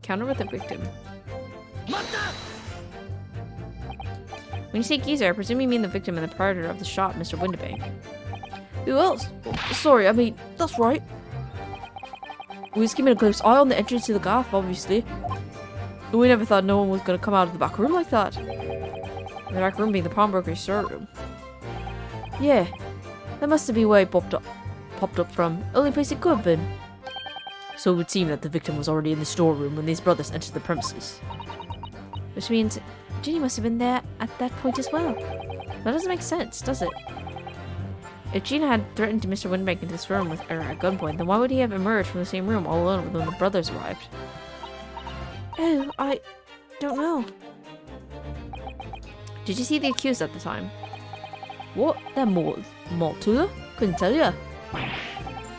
counter with the victim. When you say geezer, I presume you mean the victim and the proprietor of the shop, Mr. Windibank. Who else? Oh, sorry, I mean, that's right. We was keeping a close eye on the entrance to the gaff, obviously. We never thought no one was going to come out of the back room like that. The back room being the pawnbroker's storeroom. Yeah, that must have been where he popped up from. Only place it could have been. So it would seem that the victim was already in the storeroom when these brothers entered the premises. Which means Ginny must have been there at that point as well. That doesn't make sense, does it? If Gina had threatened Mr. Windibank into this room with her at gunpoint, then why would he have emerged from the same room all alone when the brothers arrived? Oh, I don't know. Did you see the accused at the time? What? They're Maltula? Couldn't tell ya.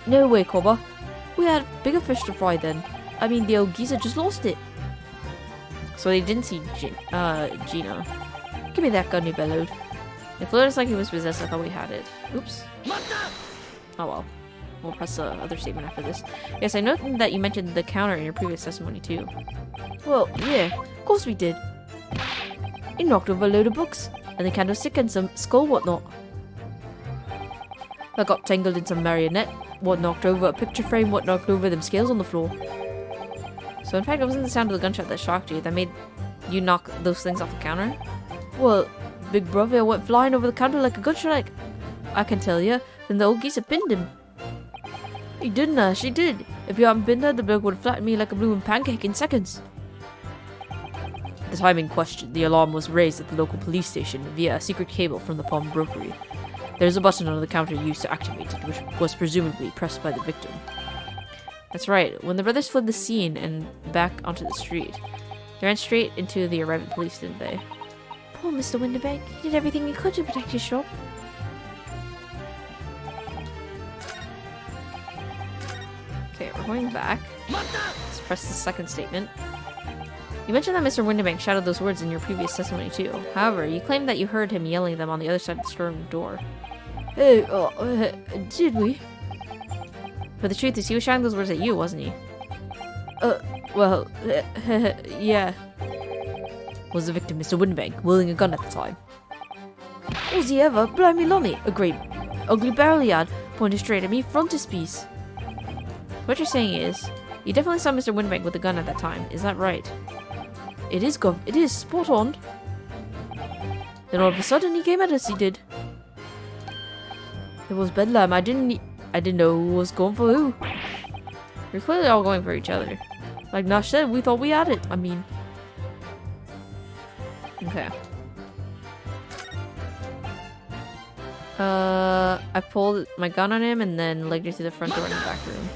No way, Cobber. We had bigger fish to fry then. I mean, the old geezer just lost it. So they didn't see Gina. Give me that gun, you bellowed. It floated like he was possessed. I thought we had it. Oops. Oh well. We'll press the other statement after this. Yes, I noted that you mentioned the counter in your previous testimony too. Well, yeah, of course we did. He knocked over a load of books, and a candlestick and some skull whatnot. I got tangled in some marionette, what knocked over a picture frame, what knocked over them scales on the floor. So in fact, it wasn't the sound of the gunshot that shocked you, that made you knock those things off the counter? Well, Big Brother went flying over the counter like a gunshot. I can tell you, then the old geezer pinned him. He didn't, she did. If you hadn't been there, the bloke would have flattened me like a blooming pancake in seconds. At the time in question, the alarm was raised at the local police station via a secret cable from the pawnbrokery. There's a button on the counter used to activate it, which was presumably pressed by the victim. That's right, when the brothers fled the scene and back onto the street, they ran straight into the arriving police, didn't they? Poor Mr. Windibank, he did everything he could to protect his shop. Okay, we're going back. Let's press the second statement. You mentioned that Mr. Windibank shouted those words in your previous testimony too. However, you claimed that you heard him yelling them on the other side of the storeroom door. Oh, did we? But the truth is, he was shouting those words at you, wasn't he? Well, yeah. Was the victim Mr. Windibank wielding a gun at the time? Was he ever? Blimey Lonnie, a great ugly barrel he had, pointed straight at me, frontispiece. What you're saying is, you definitely saw Mr. Windibank with a gun at that time, is that right? It is, Gov. It is, spot on. Then all of a sudden he came at us, he did. It was bedlam, I didn't know who was going for who. You're clearly all going for each other. Like Nash said, we thought we had it, I mean. Okay. I pulled my gun on him and then legged it to the front door in the back room.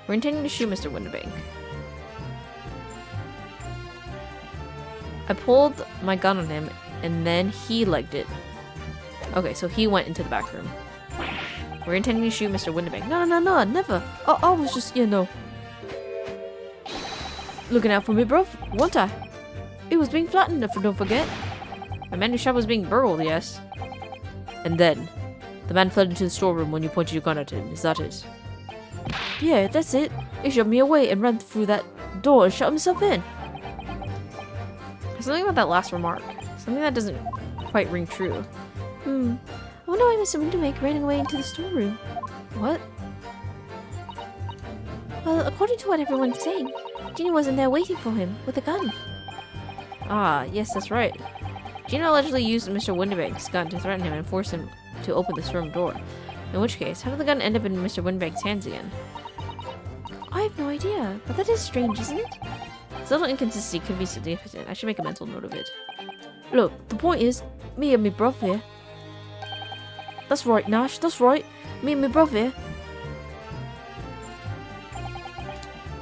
We're intending to shoot Mr. Windibank. I pulled my gun on him and then he legged it. Okay, so he went into the back room. We're intending to shoot Mr. Windibank. No, never. I was just, looking out for me, bruv. Wasn't I? It was being flattened, if don't forget. My man whose shop was being burgled, yes. And then, the man fled into the storeroom when you pointed your gun at him. Is that it? Yeah, that's it. He shoved me away and ran through that door and shut himself in. There's something about that last remark. Something that doesn't quite ring true. I wonder why Mr. Windibank ran away into the storeroom. What? Well, according to what everyone's saying, Gina wasn't there waiting for him with a gun. Ah, yes, that's right. Gina allegedly used Mr. Windibank's gun to threaten him and force him to open the storm door. In which case, how did the gun end up in Mr. Windibank's hands again? I have no idea, but that is strange, isn't it? This little inconsistency could be significant. I should make a mental note of it. Look, the point is, me and me brother here. That's right, Nash, that's right. Me and me brother here.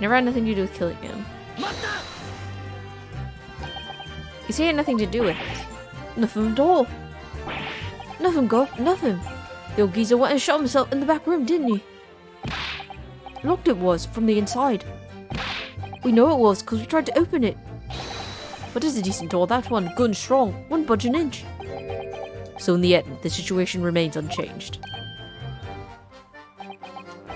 Never had nothing to do with killing him. You say it had nothing to do with it. Nothing at all. Nothing, Gov, nothing. The old geezer went and shot himself in the back room, didn't he? Locked it was, from the inside. We know it was, because we tried to open it. But it's a decent door, that one, good and strong, wouldn't budge an inch. So in the end, the situation remains unchanged.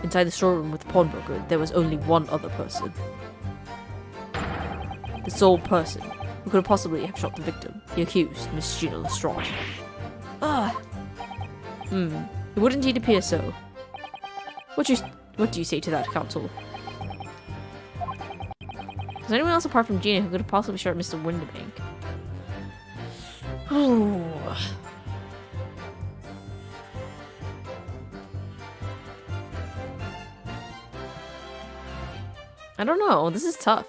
Inside the storeroom with the pawnbroker, there was only one other person. The sole person who could possibly have shot the victim, the accused, Miss Gina Lestrade. It would indeed appear so. What do you say to that, counsel? Is there anyone else apart from Gina who could have possibly shot Mr. Windibank? Oh. I don't know. This is tough.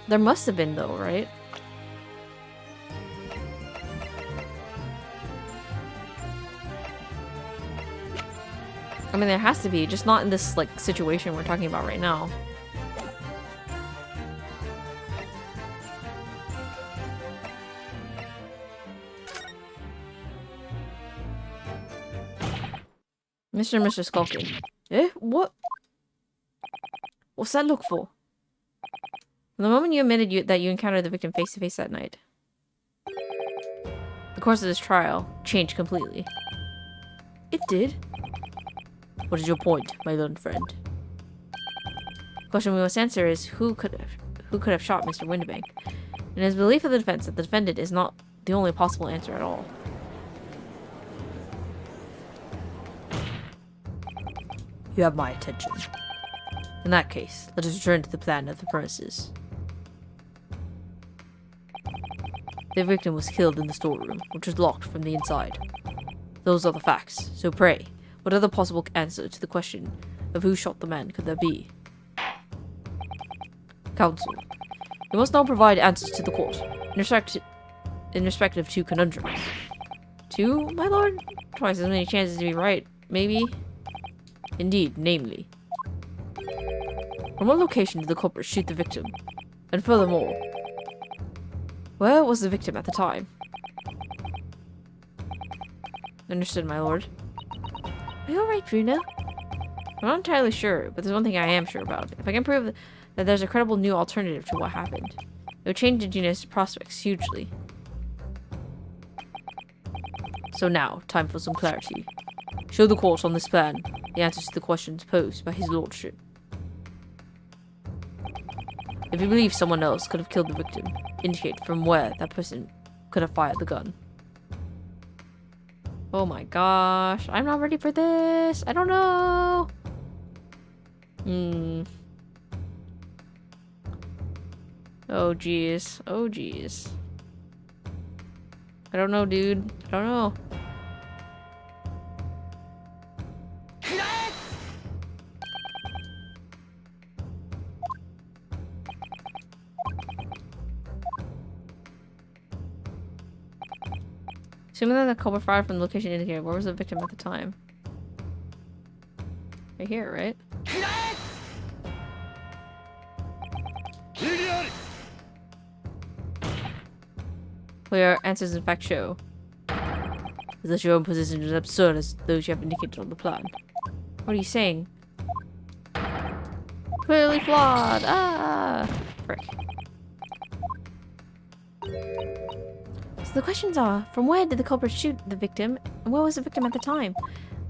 There must have been, though, right? I mean, there has to be, just not in this, like, situation we're talking about right now. Mr. and Mr. Skulking. Eh? What? What's that look for? From the moment you admitted that you encountered the victim face-to-face that night, the course of this trial changed completely. It did? What is your point, my learned friend? The question we must answer is who could have shot Mr. Windibank? In his belief of the defense that the defendant is not the only possible answer at all. You have my attention. In that case, let us return to the plan of the premises. The victim was killed in the storeroom, which was locked from the inside. Those are the facts, so pray, what other possible answer to the question of who shot the man could there be? Counsel, you must now provide answers to the court, in respect of two conundrums. Two, my lord? Twice as many chances to be right, maybe? Indeed, namely. From what location did the culprit shoot the victim? And furthermore, where was the victim at the time? Understood, my lord. Are you alright, Bruno? I'm not entirely sure, but there's one thing I am sure about. If I can prove that there's a credible new alternative to what happened, it would change Gina's prospects hugely. So now, time for some clarity. Show the court on this plan the answers to the questions posed by his lordship. If you believe someone else could have killed the victim, indicate from where that person could have fired the gun. Oh my gosh, I'm not ready for this. I don't know. Oh jeez. Oh jeez. I don't know, dude. I don't know. Assuming that the culprit fired from the location indicated, where was the victim at the time? Right here, right? Well, your answers in fact show that your own position is absurd as those you have indicated on the plan. What are you saying? Clearly flawed! Ah! Frick. So the questions are, from where did the culprit shoot the victim, and where was the victim at the time?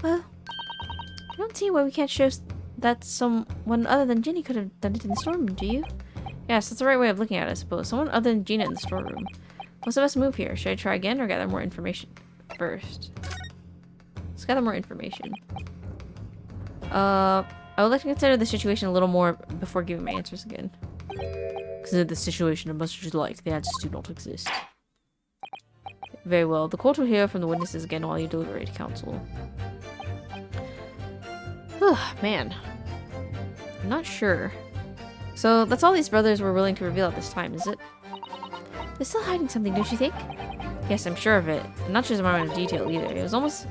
Well, I don't see why we can't show that someone other than Ginny could have done it in the storeroom, do you? Yes, that's the right way of looking at it, I suppose. Someone other than Gina in the storeroom. What's the best move here? Should I try again or gather more information first? Let's gather more information. I would like to consider the situation a little more before giving my answers again. Consider the situation as much as you like. The answers do not exist. Very well. The court will hear from the witnesses again while you deliberate, counsel. Man. I'm not sure. So, that's all these brothers were willing to reveal at this time, is it? They're still hiding something, don't you think? Yes, I'm sure of it. And not just a amount of detail either. It was almost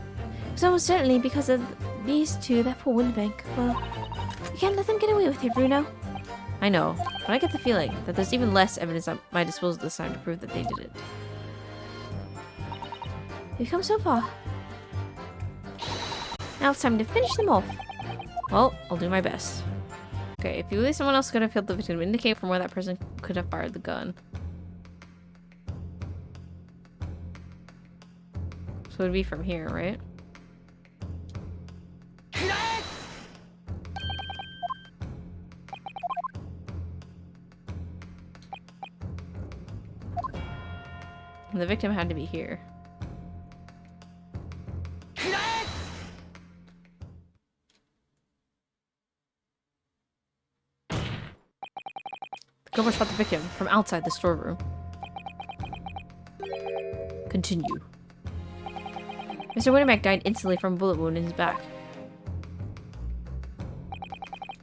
certainly because of these two, that poor Windibank. Well, you can't let them get away with it, Bruno. I know, but I get the feeling that there's even less evidence at my disposal this time to prove that they did it. We've come so far. Now it's time to finish them off. Well, I'll do my best. Okay, if you believe someone else could have killed the victim, indicate from where that person could have fired the gun. So it would be from here, right? And the victim had to be here. The gunman shot the victim from outside the storeroom. Continue. Mr. Wintermack died instantly from a bullet wound in his back.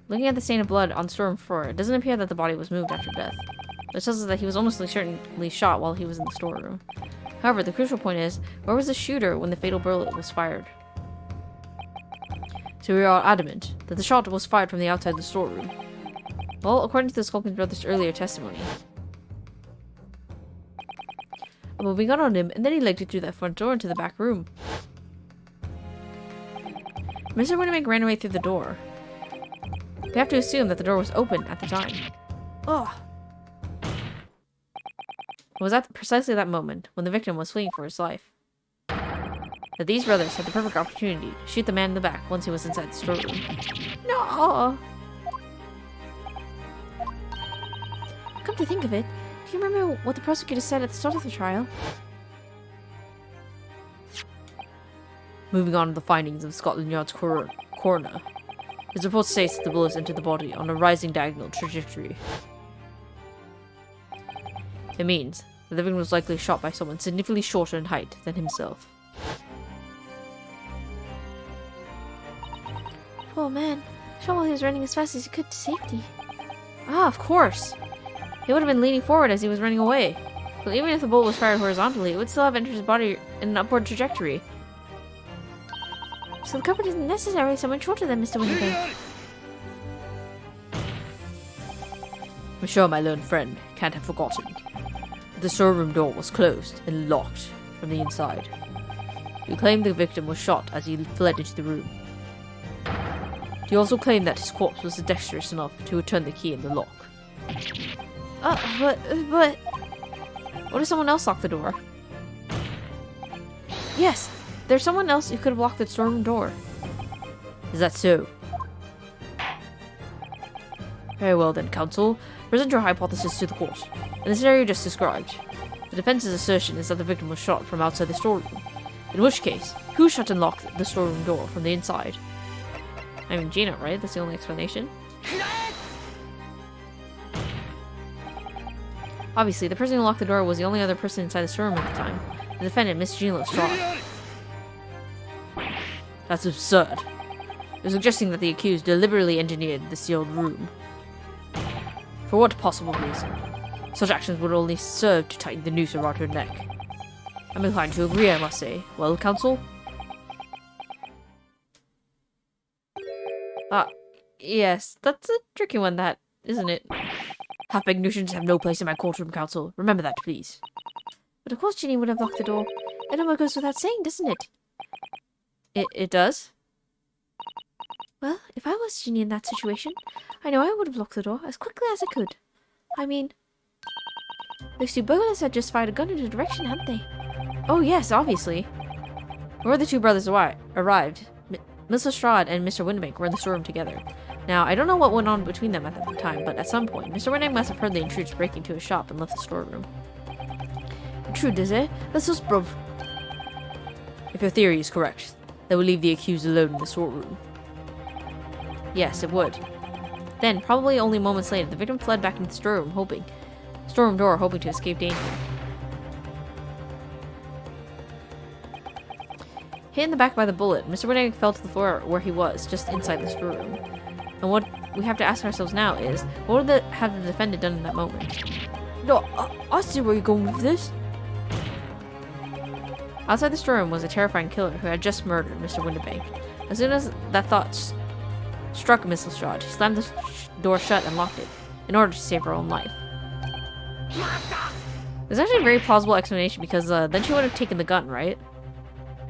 Looking at the stain of blood on the storeroom floor, it doesn't appear that the body was moved after death. This tells us that he was almost certainly shot while he was in the storeroom. However, the crucial point is, where was the shooter when the fatal bullet was fired? So we are adamant that the shot was fired from the outside the storeroom. Well, according to the Skulkin brothers' earlier testimony. Well, we got on him, and then he legged it through that front door into the back room. Mr. Wintermack ran away through the door. We have to assume that the door was open at the time. Ugh. It was at precisely that moment, when the victim was fleeing for his life, that these brothers had the perfect opportunity to shoot the man in the back once he was inside the storeroom. No! Come to think of it, do you remember what the prosecutor said at the start of the trial? Moving on to the findings of Scotland Yard's coroner. His report states that the bullets entered the body on a rising diagonal trajectory. It means that the victim was likely shot by someone significantly shorter in height than himself. Poor man. Shot while he was running as fast as he could to safety. Ah, of course! He would have been leaning forward as he was running away. But even if the bullet was fired horizontally, it would still have entered his body in an upward trajectory. So the culprit isn't necessarily someone shorter than Mr. Winterbank. I'm sure my learned friend can't have forgotten. The storeroom door was closed and locked from the inside. He claimed the victim was shot as he fled into the room. He also claimed that his corpse was dexterous enough to return the key in the lock. But... What if someone else locked the door? Yes! There's someone else who could have locked the storeroom door. Is that so? Very well then, counsel. Present your hypothesis to the court. In the scenario just described, the defense's assertion is that the victim was shot from outside the storeroom. In which case, who shut and locked the storeroom door from the inside? I mean, Gina, right? That's the only explanation. Obviously, the person who locked the door was the only other person inside the storeroom at the time. The defendant, Miss Gina Lestrade. That's absurd. You're suggesting that the accused deliberately engineered the sealed room. For what possible reason? Such actions would only serve to tighten the noose around her neck. I'm inclined to agree, I must say. Well, counsel? Yes, that's a tricky one, that, isn't it? Half-baked notions have no place in my courtroom, counsel. Remember that, please. But of course Ginny would have locked the door. It almost goes without saying, doesn't it? It does? Well, if I was Ginny in that situation, I know I would have locked the door as quickly as I could. I mean, those two burglars had just fired a gun in a direction, hadn't they? Oh yes, obviously. Where the two brothers arrived, Miss Lestrade and Mr. Winterbank were in the storeroom together. Now, I don't know what went on between them at that time, but at some point, Mr. Winterbank must have heard the intruders breaking into his shop and left the storeroom. Intruders, eh? That's us, bruv. If your theory is correct, that would leave the accused alone in the storeroom. Yes, it would. Then, probably only moments later, the victim fled back into the storeroom door, hoping to escape danger. Hit in the back by the bullet, Mr. Winterbank fell to the floor where he was, just inside the storeroom. And what we have to ask ourselves now is, what would have the defendant done in that moment? No, I see where you're going with this. Outside the storeroom was a terrifying killer who had just murdered Mr. Winterbank. As soon as that thought struck Miss Lestrade, she slammed the door shut and locked it, in order to save her own life. There's actually a very plausible explanation because then she would have taken the gun, right?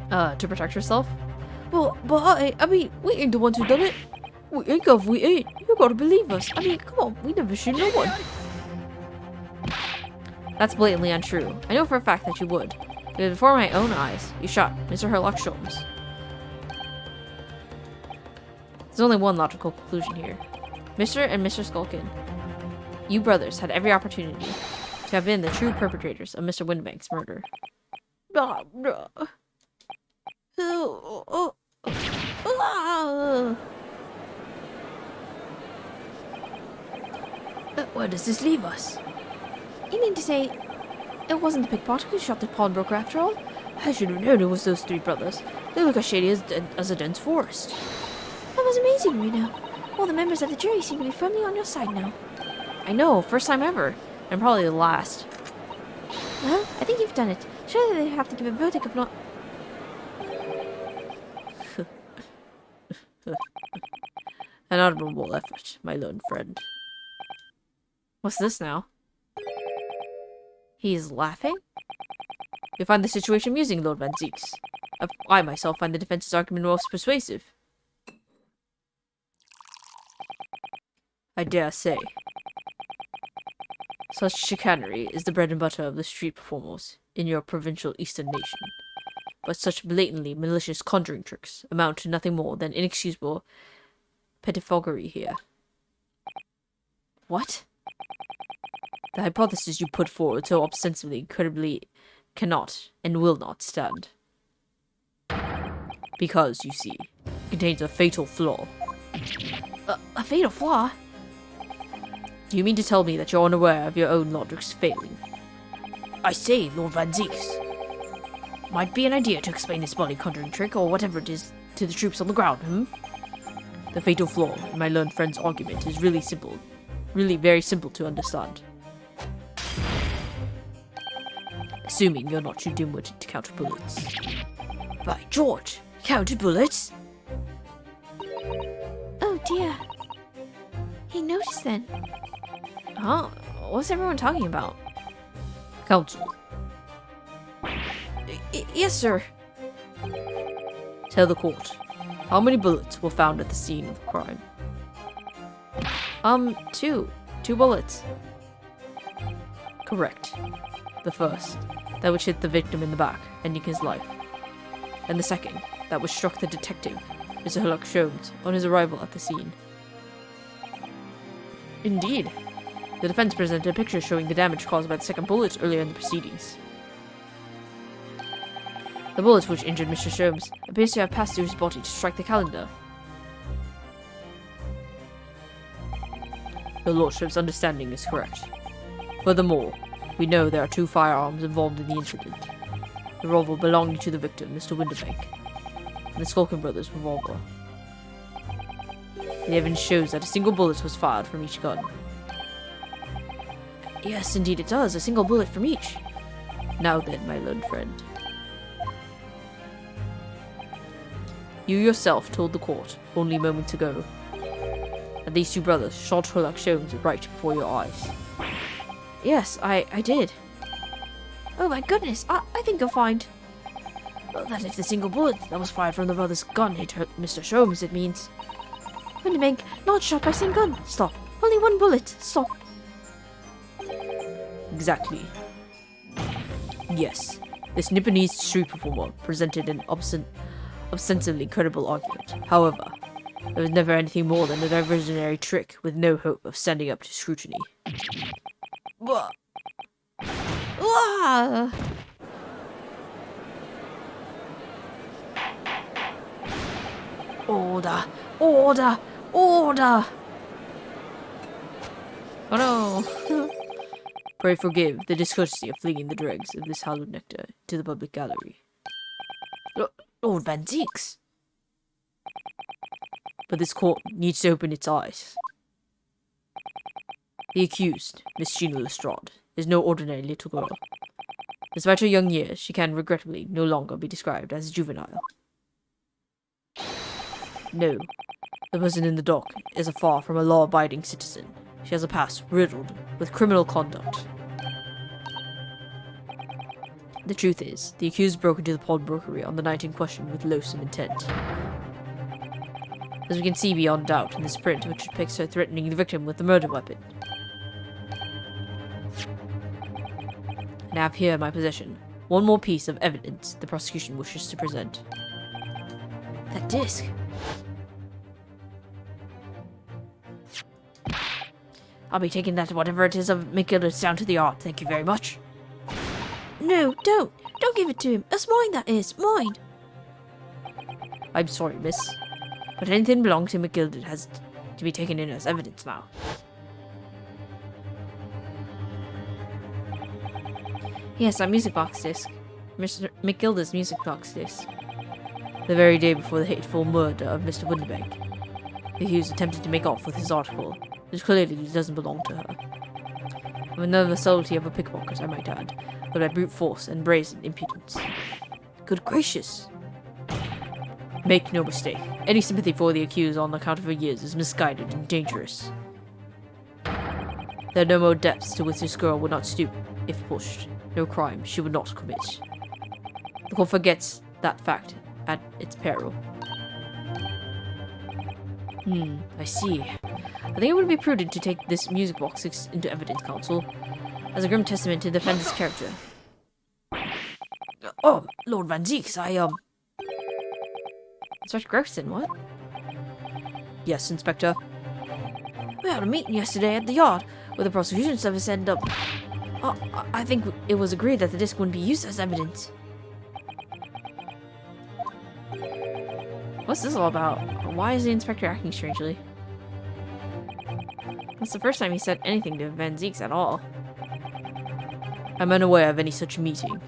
To protect herself? Well, but I mean, we ain't the ones who done it. We ain't. You gotta believe us. I mean, come on, we never shoot no one. That's blatantly untrue. I know for a fact that you would. Because before my own eyes, you shot Mr. Herlock Sholmes. There's only one logical conclusion here. Mr. and Mr. Skulkin, you brothers had every opportunity to have been the true perpetrators of Mr. Windibank's murder. Where does this leave us? You mean to say it wasn't the pickpocket who shot the pawnbroker after all? I should have known it was those three brothers. They look as shady as a dense forest. That was amazing, Reno. All the members of the jury seem to be firmly on your side now. I know, first time ever. And probably the last. Well, I think you've done it. Surely they have to give a verdict of not... An admirable effort, my lone friend. What's this now? He's laughing? You find the situation amusing, Lord Van Zieks. I myself find the defense's argument most persuasive. I dare say. Such chicanery is the bread and butter of the street performers in your provincial eastern nation. But such blatantly malicious conjuring tricks amount to nothing more than inexcusable pettifoggery here. What? The hypothesis you put forward so ostensibly incredibly cannot and will not stand. Because, you see, it contains a fatal flaw. A fatal flaw? Do you mean to tell me that you're unaware of your own logic's failing? I say, Lord Van Zieks. Might be an idea to explain this body conjuring trick or whatever it is to the troops on the ground, The fatal flaw in my learned friend's argument is really simple. Really very simple to understand. Assuming you're not too dim-witted to counter bullets. By George! Counter bullets? Oh dear. He noticed then. Huh? What's everyone talking about? Counsel. Yes, sir. Tell the court. How many bullets were found at the scene of the crime? Two. 2 bullets. Correct. The first, that which hit the victim in the back, ending his life. And the second, that which struck the detective, Mr. Sherlock Holmes, on his arrival at the scene. Indeed. The defense presented a picture showing the damage caused by the second bullet earlier in the proceedings. The bullet which injured Mr. Holmes appears to have passed through his body to strike the calendar. Your lordship's understanding is correct. Furthermore, we know there are 2 firearms involved in the incident. The revolver belonging to the victim, Mr. Windibank, and the Skulkin brothers' revolver. The evidence shows that a single bullet was fired from each gun. Yes, indeed it does. A single bullet from each. Now then, my learned friend. You yourself told the court, only moments ago, that these 2 brothers shot Sherlock Holmes right before your eyes. Yes, I did. Oh my goodness, I think you'll find that if the single bullet that was fired from the brother's gun hit Mr. Holmes, it means... Windibank, not shot by same gun. Stop. Only 1 bullet. Stop. Exactly. Yes, this Nipponese street performer presented an ostensibly credible argument. However, it was never anything more than a diversionary trick with no hope of standing up to scrutiny. Order! Order! Order! Oh no! Pray forgive the discourtesy of flinging the dregs of this hallowed nectar to the public gallery. Lord Van Zieks! But this court needs to open its eyes. The accused, Miss Sheena Lestrade, is no ordinary little girl. Despite her young years, she can regrettably no longer be described as juvenile. No, the person in the dock is far from a law-abiding citizen. She has a past riddled with criminal conduct. The truth is, the accused broke into the pawnbrokery on the night in question with loathsome intent. As we can see beyond doubt in this print which depicts her threatening the victim with the murder weapon. And I have here in my possession one more piece of evidence the prosecution wishes to present. That disc! I'll be taking that whatever it is of McGillis down to the yard. Thank you very much. No, don't. Don't give it to him. That's mine, that is. Mine. I'm sorry, miss. But anything belonging to McGilded has to be taken in as evidence now. Yes, that music box disc. Mr. McGilda's music box disc. The very day before the hateful murder of Mr. Winterbank, the accused attempted to make off with his article, which clearly doesn't belong to her. With none of the subtlety of a pickpocket, I might add, but by brute force and brazen impudence. Good gracious! Make no mistake, any sympathy for the accused on account of her years is misguided and dangerous. There are no more depths to which this girl would not stoop, if pushed. No crime she would not commit. The court forgets that fact at its peril. I see. I think it would be prudent to take this music box into evidence, counsel, as a grim testament to the defendant's character. Oh, Lord Van Zeeks, Inspector Gregson, what? Yes, Inspector. We had a meeting yesterday at the yard, where the prosecution service ended up... I think it was agreed that the disc wouldn't be used as evidence. What's this all about? Why is the inspector acting strangely? It's the first time he said anything to Van Zeeks at all. I'm unaware of any such meeting.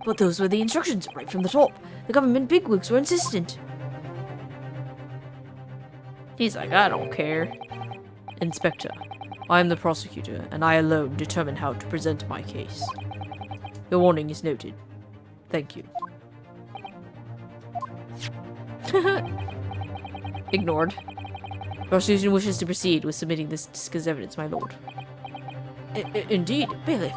But those were the instructions, right from the top. The government bigwigs were insistent. He's like, I don't care. Inspector, I am the prosecutor, and I alone determine how to present my case. Your warning is noted. Thank you. Ignored. Prosecution wishes to proceed with submitting this disc as evidence, my lord. Indeed, bailiff.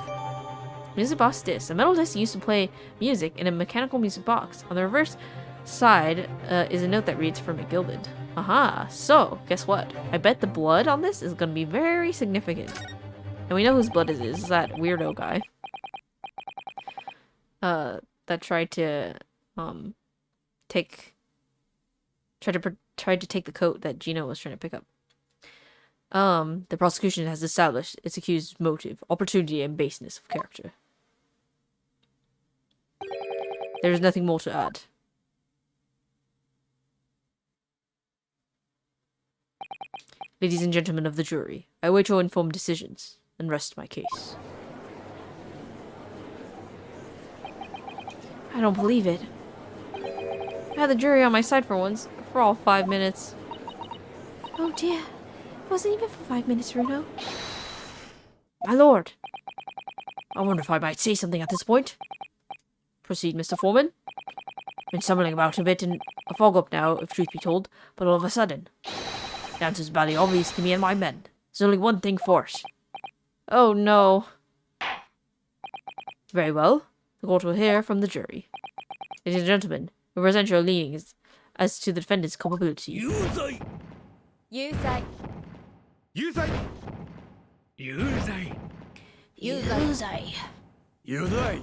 Music box disc. A metal disc used to play music in a mechanical music box. On the reverse side is a note that reads for McGilded. Aha, so, guess what? I bet the blood on this is gonna be very significant. And we know whose blood it is. It's that weirdo guy. That tried to, tried to take the coat that Gino was trying to pick up. The prosecution has established its accused's motive, opportunity, and baseness of character. There is nothing more to add. Ladies and gentlemen of the jury, I await your informed decisions and rest my case. I don't believe it. I had the jury on my side for once, for all 5 minutes. Oh dear. It wasn't even for 5 minutes, Runo. My lord. I wonder if I might say something at this point. Proceed, Mr. Foreman. Been stumbling about a bit in a fog up now, if truth be told, but all of a sudden. The answer's barely obvious to me and my men. There's only one thing for it. Oh no. Very well. The court will hear from the jury. Ladies and gentlemen, we present your leanings as to the defendant's culpability. You say. You say. You say. You say. You say. You say.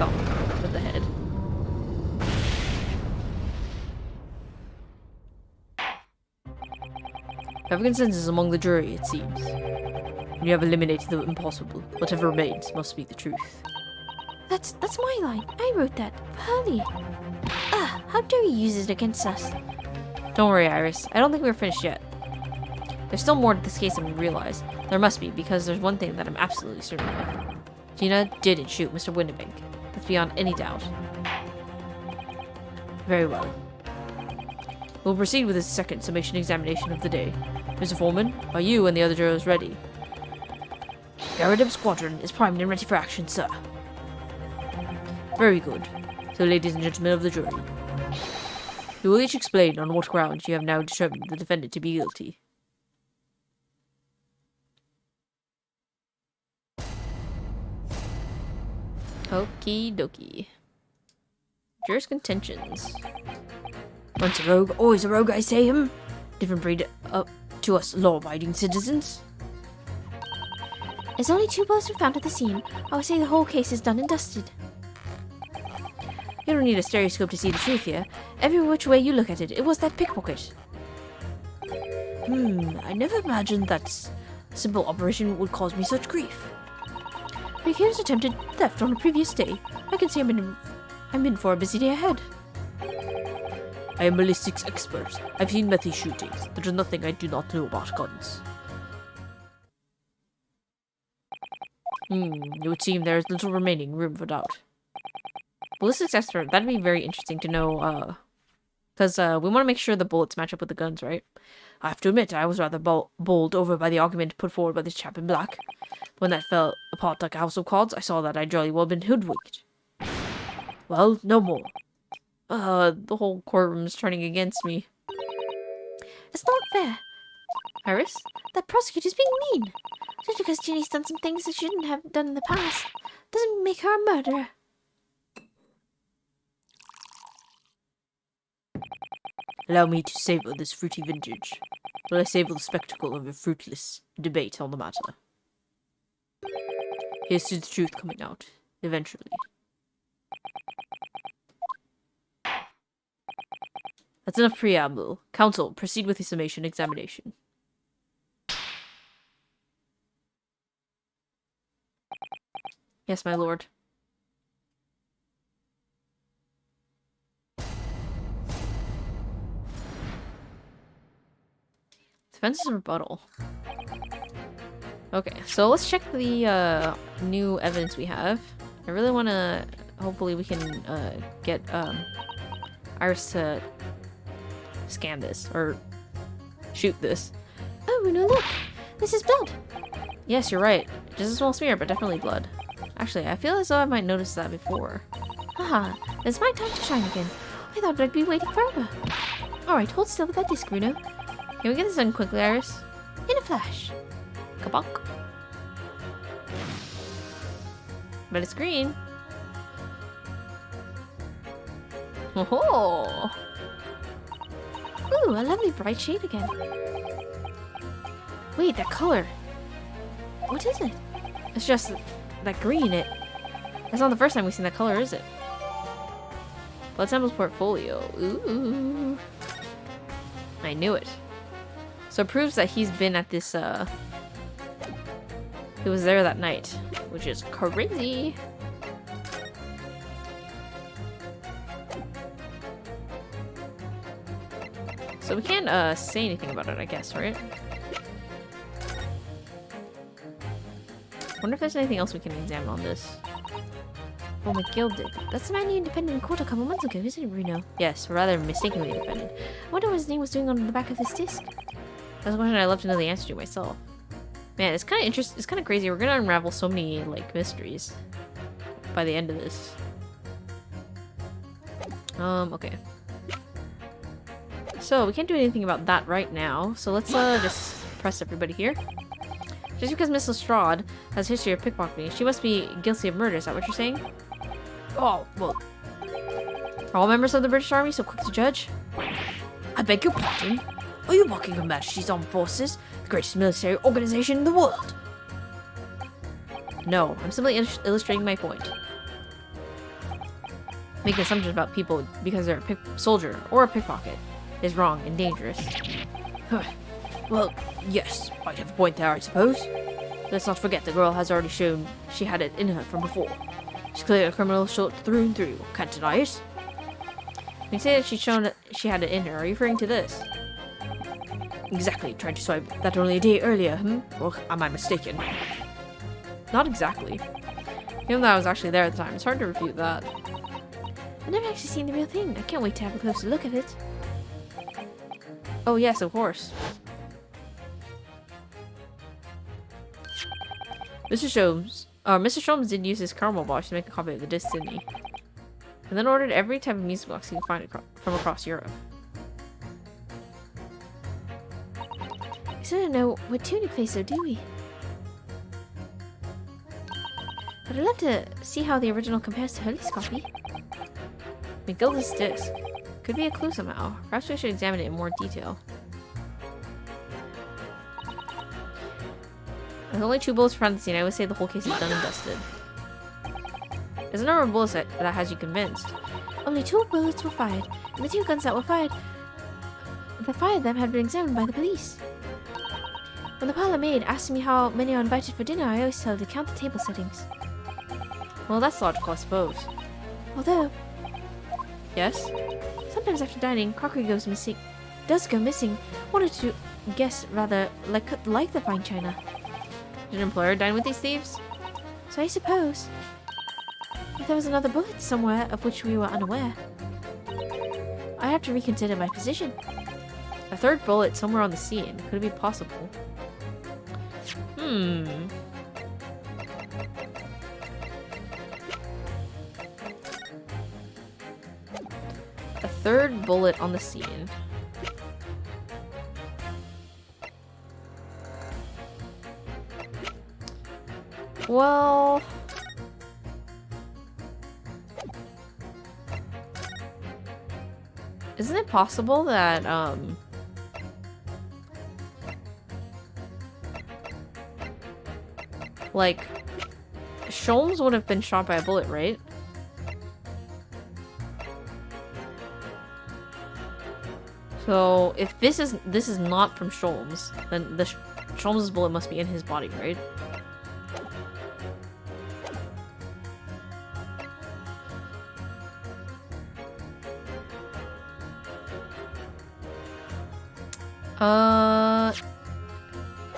Oh, with the head. We have a consensus among the jury, it seems. When you have eliminated the impossible, whatever remains must be the truth. That's my line. I wrote that. Hurley. How dare you use it against us? Don't worry, Iris. I don't think we're finished yet. There's still more to this case than we realize. There must be, because there's one thing that I'm absolutely certain of. Gina didn't shoot Mr. Winterbank. That's beyond any doubt. Very well. We'll proceed with the second summation examination of the day. Mr. Foreman, are you and the other jurors ready? Garadib Squadron is primed and ready for action, sir. Very good. So, ladies and gentlemen of the jury, you will each explain on what grounds you have now determined the defendant to be guilty. Okie dokie. Jurors' contentions. Once a rogue, always a rogue, I say him. Different breed to us law-abiding citizens. As only 2 bullets were found at the scene, I would say the whole case is done and dusted. You don't need a stereoscope to see the truth here. Every which way you look at it, it was that pickpocket. I never imagined that simple operation would cause me such grief. The accused attempted theft on a previous day. I can see I'm in for a busy day ahead. I am a ballistics expert. I've seen many shootings. There is nothing I do not know about guns. It would seem there is little remaining room for doubt. Ballistics expert, that'd be very interesting to know, because we want to make sure the bullets match up with the guns, right? I have to admit, I was rather bowled over by the argument put forward by this chap in black. When that fell apart like a house of cards, I saw that I'd jolly well been hoodwinked. Well, no more. The whole courtroom's turning against me. It's not fair. Iris? That prosecutor's being mean. Just because Ginny's done some things that she shouldn't have done in the past doesn't make her a murderer. Allow me to savor this fruity vintage, while I savor the spectacle of a fruitless debate on the matter. Here's to the truth coming out, eventually. That's enough preamble. Counsel, proceed with the summation examination. Yes, my lord. Defense is rebuttal. Okay, so let's check the new evidence we have. I really want to... Hopefully we can get Iris to scan this, or shoot this. Oh, no, look! This is blood! Yes, you're right. Just a small smear, but definitely blood. Actually, I feel as though I might notice that before. Haha, it's my time to shine again. I thought I'd be waiting forever. Alright, hold still with that disc, Bruno. Can we get this done quickly, Iris? In a flash. Kabonk. But it's green. Oh! Ooh, a lovely bright shade again. Wait, that color. What is it? It's just that green. That's not the first time we've seen that color, is it? Blood samples portfolio. Ooh. I knew it. So it proves that he's been at this, he was there that night, which is crazy. So we can't, say anything about it, I guess, right? Wonder if there's anything else we can examine on this. Oh, McGilded. That's the man you defended in court a couple months ago, isn't it, Bruno? Yes, or rather mistakenly defended. I wonder what his name was doing on the back of this disc. That's a question I'd love to know the answer to myself. Man, it's kind of interesting. It's kind of crazy. We're gonna unravel so many like mysteries by the end of this. Okay. So we can't do anything about that right now. So let's just press everybody here. Just because Miss Lestrade has a history of pickpocketing, she must be guilty of murder. Is that what you're saying? Oh well. Are all members of the British Army so quick to judge? I beg your pardon. Are you mocking Her Majesty's Armed Forces, the greatest military organization in the world? No, I'm simply illustrating my point. Making assumptions about people because they're a soldier or a pickpocket is wrong and dangerous. Well, yes, might have a point there, I suppose. Let's not forget the girl has already shown she had it in her from before. She's clearly a criminal through and through. Can't deny it. When you say that she's shown that she had it in her, are you referring to this? Exactly, tried to swipe that only a day earlier, Or am I mistaken? Not exactly. Even though I was actually there at the time, it's hard to refute that. I've never actually seen the real thing. I can't wait to have a closer look at it. Oh yes, of course. Mr. Sholmes did use his caramel wash to make a copy of the disc, didn't he? And then ordered every type of music box he could find from across Europe. We still don't know what tune it plays though, do we? But I'd love to see how the original compares to Hurley's copy. McGilda's disc. Could be a clue somehow. Perhaps we should examine it in more detail. With only 2 bullets found at the scene, I would say the whole case is done and dusted. There's a number of bullets that has you convinced. Only 2 bullets were fired, and the 2 guns that fired them had been examined by the police. When the parlor maid asks me how many are invited for dinner, I always tell her to count the table settings. Well, that's logical, I suppose. Although, Yes? sometimes after dining, crockery does go missing. Wanted to guess rather like the fine china. Did your employer dine with these thieves? So I suppose, if there was another bullet somewhere of which we were unaware, I have to reconsider my position. A third bullet somewhere on the scene. Could it be possible? A third bullet on the scene. Well... Isn't it possible that, like, Sholmes would have been shot by a bullet, right? So, if this is not from Sholmes, then the Sholmes' bullet must be in his body, right?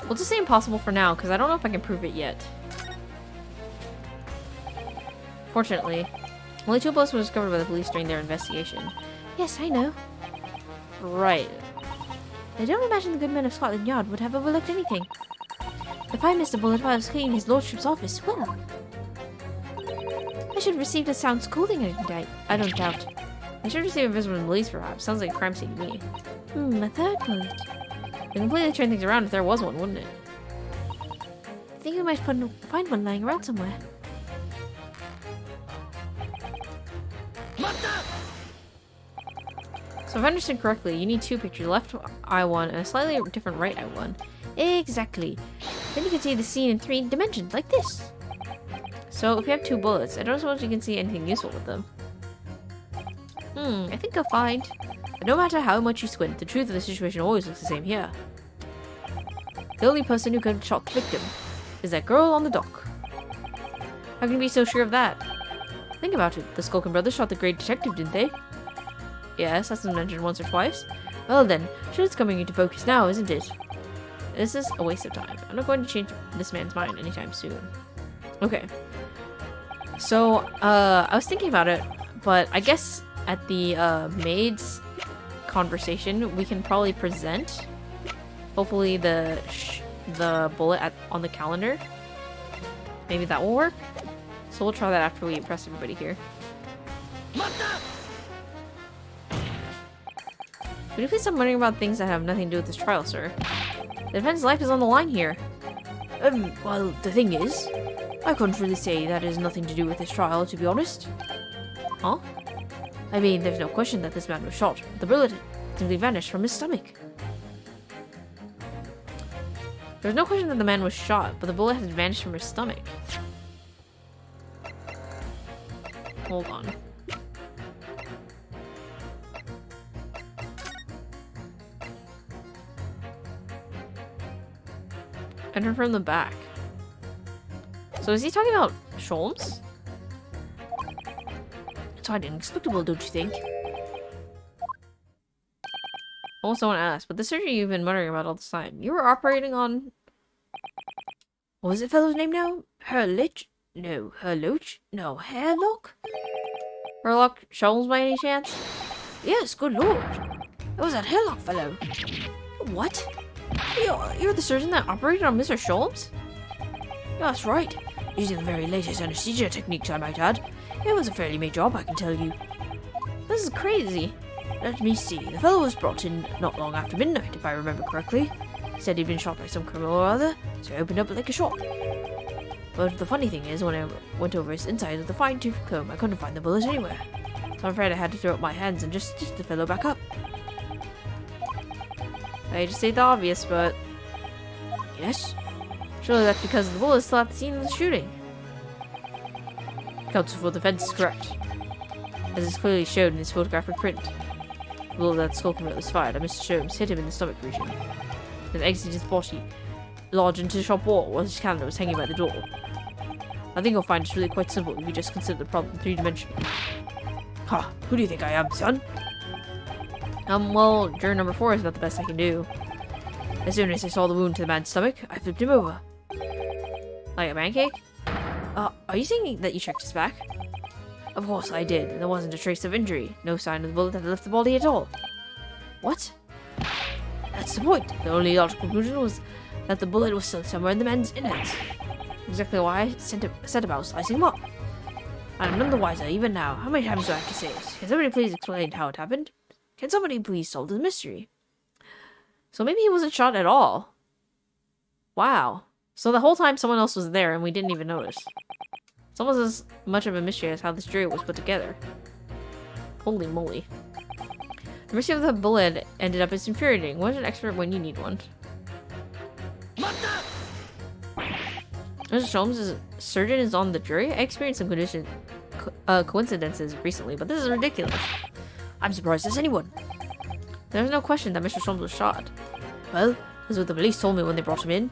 We'll just say impossible for now, because I don't know if I can prove it yet. Fortunately, only 2 bullets were discovered by the police during their investigation. yes, I know. Right. I don't imagine the good men of Scotland Yard would have overlooked anything. If I missed a bullet while I was cleaning his lordship's office, well, I should have received a sound schooling, I don't doubt. I should receive a visit from the police, perhaps. Sounds like a crime scene to me. A third bullet. They completely turn things around if there was one, wouldn't it? I think we might find one lying around somewhere. So if I understood correctly, you need 2 pictures, left eye one and a slightly different right eye one. Exactly. Then you can see the scene in 3 dimensions, like this. So if you have 2 bullets, I don't suppose you can see anything useful with them. I think you'll find that no matter how much you squint, the truth of the situation always looks the same here. The only person who could have shot the victim is that girl on the dock. How can you be so sure of that? Think about it. The Skulkin brothers shot the great detective, didn't they? Yes, that's been mentioned once or twice. Well then, sure it's coming into focus now, isn't it? This is a waste of time. I'm not going to change this man's mind anytime soon. Okay. So, I was thinking about it, but I guess at the maid's conversation, we can probably present, hopefully, the bullet on the calendar. Maybe that will work. So we'll try that after we impress everybody here. Would you please stop wondering about things that have nothing to do with this trial, sir? The defense's life is on the line here. Well, the thing is, I couldn't really say that has nothing to do with this trial, to be honest. Huh? I mean, there's no question that this man was shot. The bullet simply vanished from his stomach. There's no question that the man was shot, but the bullet had vanished from his stomach. Hold on. Enter from the back. So is he talking about Sholmes? It's highly inexplicable, don't you think? Almost don't want to ask, but the surgery you've been muttering about all this time, you were operating on... What was the fellow's name now? Herlich? No, Herloch? No, Hairlock? Herlock Sholmes by any chance? Yes, good lord. It was that Hairlock fellow. What? You're the surgeon that operated on Mr. Sholmes? That's right. Using the very latest anesthesia techniques, I might add. It was a fairly made job, I can tell you. This is crazy. Let me see. The fellow was brought in not long after midnight, if I remember correctly. He said he'd been shot by some criminal or other, so I opened up like a shot. But the funny thing is, when I went over his inside with a fine-tooth comb, I couldn't find the bullet anywhere. So I'm afraid I had to throw up my hands and just stitch the fellow back up. I hate to state the obvious, but... Yes? Surely that's because the bullet is still at the scene of the shooting. Counsel for the defense is correct. as is clearly showed in his photographic print. The bullet that Skull was fired, and Mr. Sholmes hit him in the stomach region. Then exited his body, lodged into the shop wall while his calendar was hanging by the door. I think you'll find it's really quite simple if you just consider the problem three-dimensional. Ha! Who do you think I am, son? Well, juror number 4 is about the best I can do. As soon as I saw the wound to the man's stomach, I flipped him over. Like a pancake? Are you saying that you checked his back? Of course I did, and there wasn't a trace of injury. No sign of the bullet had left the body at all. What? That's the point. The only logical conclusion was that the bullet was still somewhere in the man's innards. Exactly why I set about slicing him up. I'm none the wiser, even now. How many times do I have to say it? Can somebody please explain how it happened? Can somebody please solve the mystery? So maybe he wasn't shot at all. Wow. So the whole time someone else was there and we didn't even notice. It's almost as much of a mystery as how this jury was put together. Holy moly. The mystery of the bullet ended up as infuriating. What an expert when you need one. Mr. Sholmes' surgeon is on the jury? I experienced some coincidences recently, but this is ridiculous. I'm surprised as anyone. There's no question that Mr. Sholmes was shot. Well, that's what the police told me when they brought him in.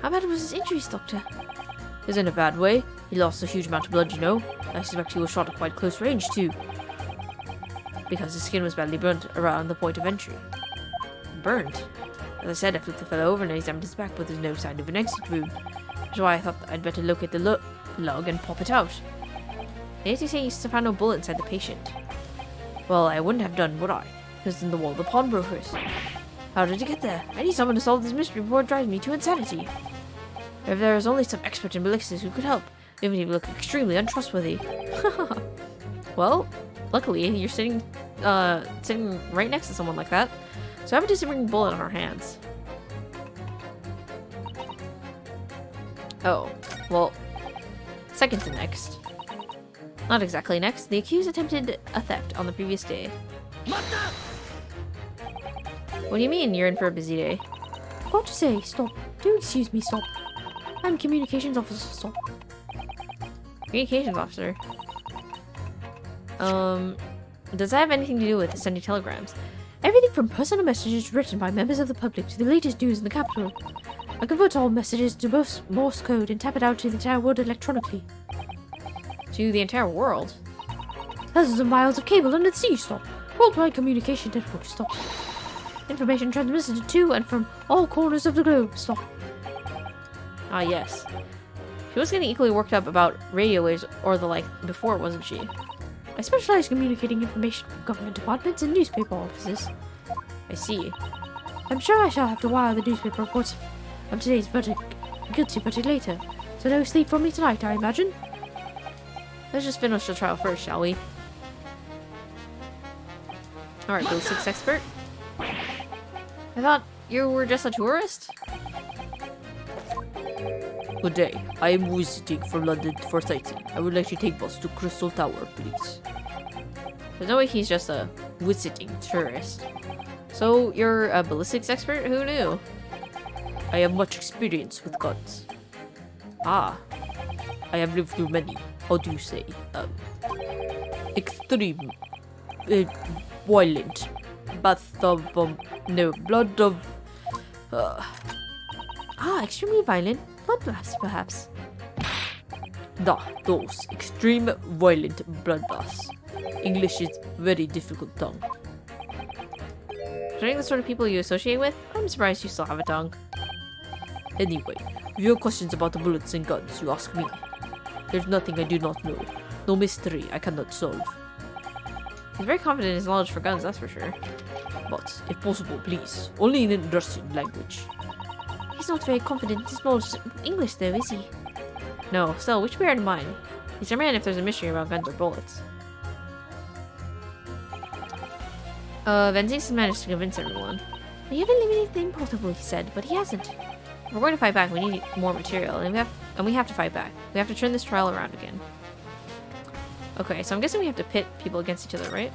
How bad was his injuries, Doctor? It was in a bad way. He lost a huge amount of blood, you know. I suspect he was shot at quite close range, too. Because his skin was badly burnt around the point of entry. Burnt? As I said, I flipped the fellow over and I examined his back, but there's no sign of an exit wound. That's why I thought I'd better locate the lug and pop it out. Yet you say you found no bullet inside the patient. Well, I wouldn't have done, would I? Because it's in the wall of the pawnbrokers. How did it get there? I need someone to solve this mystery before it drives me to insanity. If there is only some expert in ballistics who could help, even if you look extremely untrustworthy. Well, luckily you're sitting right next to someone like that, so I have a disappearing bullet on our hands. Oh, well, second to next. Not exactly next. The accused attempted a theft on the previous day. What do you mean you're in for a busy day? Got to say, stop. Do excuse me, stop. I'm communications officer, stop. Communications officer? Does that have anything to do with sending telegrams? Everything from personal messages written by members of the public to the latest news in the capital. I convert all messages to Morse code and tap it out to the entire world electronically. To the entire world? Thousands of miles of cable under the sea, stop. Worldwide communication network, stop. Information transmitted to and from all corners of the globe, stop. Ah, yes. She was getting equally worked up about radio waves or the like before, wasn't she? I specialize in communicating information from government departments and newspaper offices. I see. I'm sure I shall have to wire the newspaper reports of today's guilty verdict later, so no sleep for me tonight, I imagine. Let's just finish the trial first, shall we? Alright, ballistics expert. I thought you were just a tourist? Good day. I am visiting from London for sightseeing. I would like to take bus to Crystal Tower, please. There's no way he's just a visiting tourist. So, you're a ballistics expert? Who knew? I have much experience with guns. Ah. I have lived through many, how do you say, extreme, violent, bath of, blood of, extremely violent bloodbaths, perhaps. Those extreme, violent bloodbaths. English is very difficult tongue. Considering the sort of people you associate with, I'm surprised you still have a tongue. Anyway, if you have questions about the bullets and guns, you ask me. There's nothing I do not know. No mystery I cannot solve. He's very confident in his knowledge for guns, that's for sure. But, if possible, please, only in interesting language. He's not very confident in his knowledge of English, though, is he? No, still, we should bear in mind. He's our man if there's a mystery about guns or bullets. Venzi's managed to convince everyone. We haven't eliminated the impossible, he said, but he hasn't. If we're going to fight back, we need more material, and we have to fight back. We have to turn this trial around again. Okay, so I'm guessing we have to pit people against each other, right?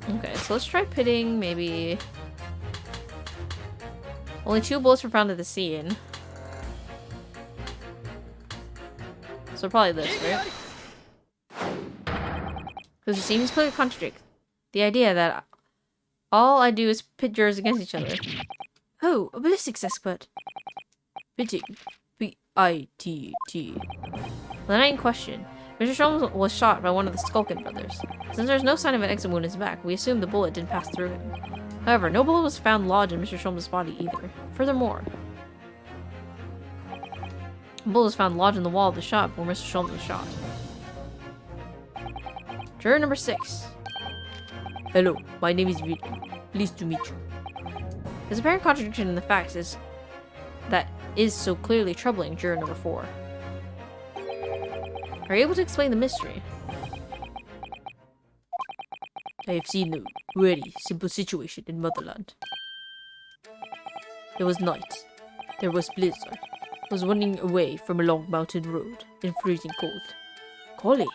Okay, so let's try pitting maybe... Only 2 bullets were found at the scene. So probably this, right? Because it seems clearly to contradict the idea that all I do is pit jurors against each other. Oh, a ballistics expert. Pitting. P-I-T-T. The night in question, Mr. Sholmes was shot by one of the Skulkin brothers. Since there's no sign of an exit wound in his back, we assume the bullet didn't pass through him. However, no bullet was found lodged in Mr. Sholmes' body either. Furthermore, a bullet was found lodged in the wall of the shop where Mr. Sholmes was shot. Juror number 6. Hello, my name is Vito. Pleased to meet you. There's apparent contradiction in the facts that is so clearly troubling juror number 4. Are you able to explain the mystery? I have seen a very simple situation in Motherland. It was night. There was blizzard. I was running away from a long mountain road in freezing cold. Golly!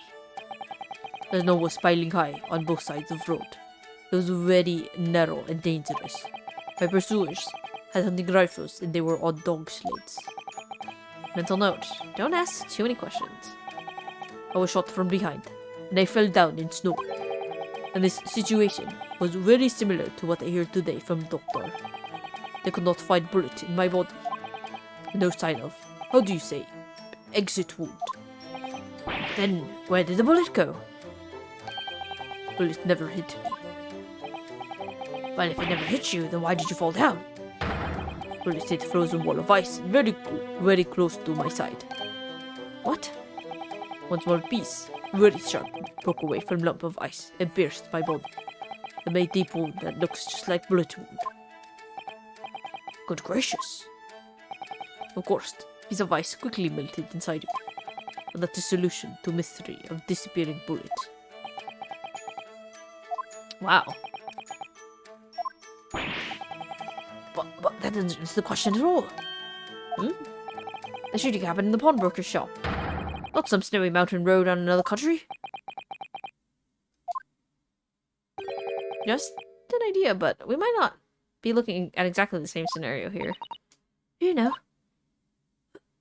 The snow was piling high on both sides of the road. It was very narrow and dangerous. My pursuers had hunting rifles and they were on dog sleds. Mental note, don't ask too many questions. I was shot from behind, and I fell down in snow. And this situation was very similar to what I heard today from the doctor. They could not find bullet in my body. No sign of, how do you say, exit wound. Then, where did the bullet go? Bullet never hit me. Well, if it never hit you, then why did you fall down? Bullet hit a frozen wall of ice, very close to my side. What? One small piece, very sharp, broke away from a lump of ice and pierced my body. It made a deep wound that looks just like bullet wound. Good gracious. Of course, a piece of ice quickly melted inside me. And that's the solution to mystery of disappearing bullet. Wow. But that doesn't answer the question at all. The shooting happened in the pawnbroker's shop. Not some snowy mountain road on another country. Just an idea, but we might not be looking at exactly the same scenario here. You know.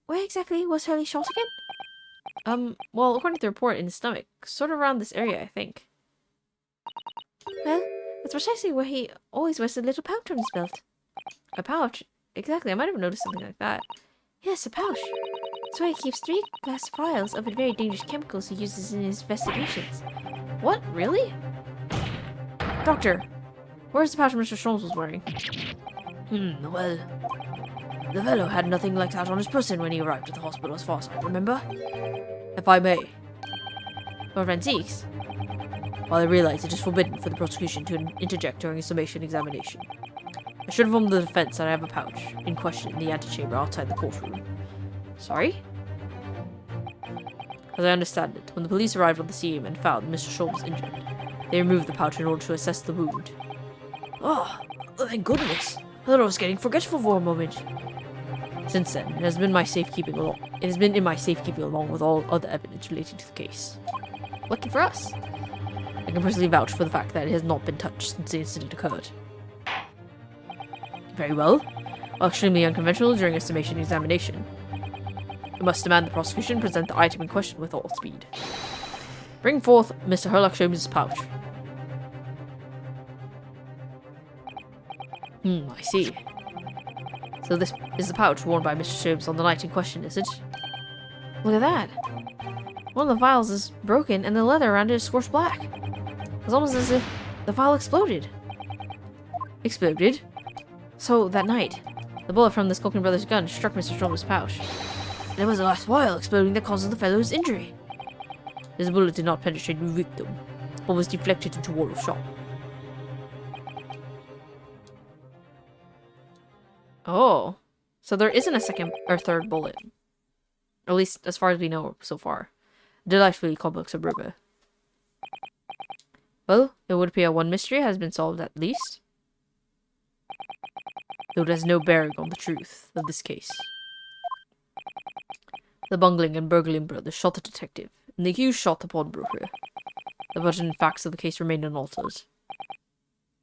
Where exactly was Hurley shot again? Well, according to the report, in his stomach. Sort of around this area, I think. Well, that's precisely where he always wears a little pouch on his belt. A pouch? Exactly, I might have noticed something like that. Yes, a pouch. That's where he keeps 3 glass vials of very dangerous chemicals he uses in his investigations. What? Really? Doctor, where's the pouch Mr. Sholmes was wearing? Well, the fellow had nothing like that on his person when he arrived at the hospital as far as I remember. If I may. Lord Van Zeeks? While I realize it is forbidden for the prosecution to interject during a summation examination, I should inform the defense that I have a pouch in question in the antechamber outside the courtroom. Sorry? As I understand it, when the police arrived on the scene and found Mr. Sholmes injured, they removed the pouch in order to assess the wound. Oh, thank goodness. I thought I was getting forgetful for a moment. Since then, it has been in my safekeeping along with all other evidence relating to the case. Lucky for us. I can personally vouch for the fact that it has not been touched since the incident occurred. Very well. While extremely unconventional during a summation examination, I must demand the prosecution present the item in question with all speed. Bring forth Mr. Herlock Sholmes' pouch. I see. So this is the pouch worn by Mr. Sholmes on the night in question, is it? Look at that. One of the vials is broken and the leather around it is scorched black. It's almost as if the vial exploded. Exploded? So, that night, the bullet from the Skulkin brothers' gun struck Mr. Sholmes' pouch. And it was the last vial exploding that caused the fellow's injury. This bullet did not penetrate the victim, but was deflected into a wall of shot. Oh. So there isn't a second or third bullet. At least as far as we know so far. Delightfully complex of river. Well, it would appear one mystery has been solved at least. Though it has no bearing on the truth of this case. The bungling and burgling brothers shot the detective, and the accused shot the pawnbroker. The pertinent facts of the case remain unaltered.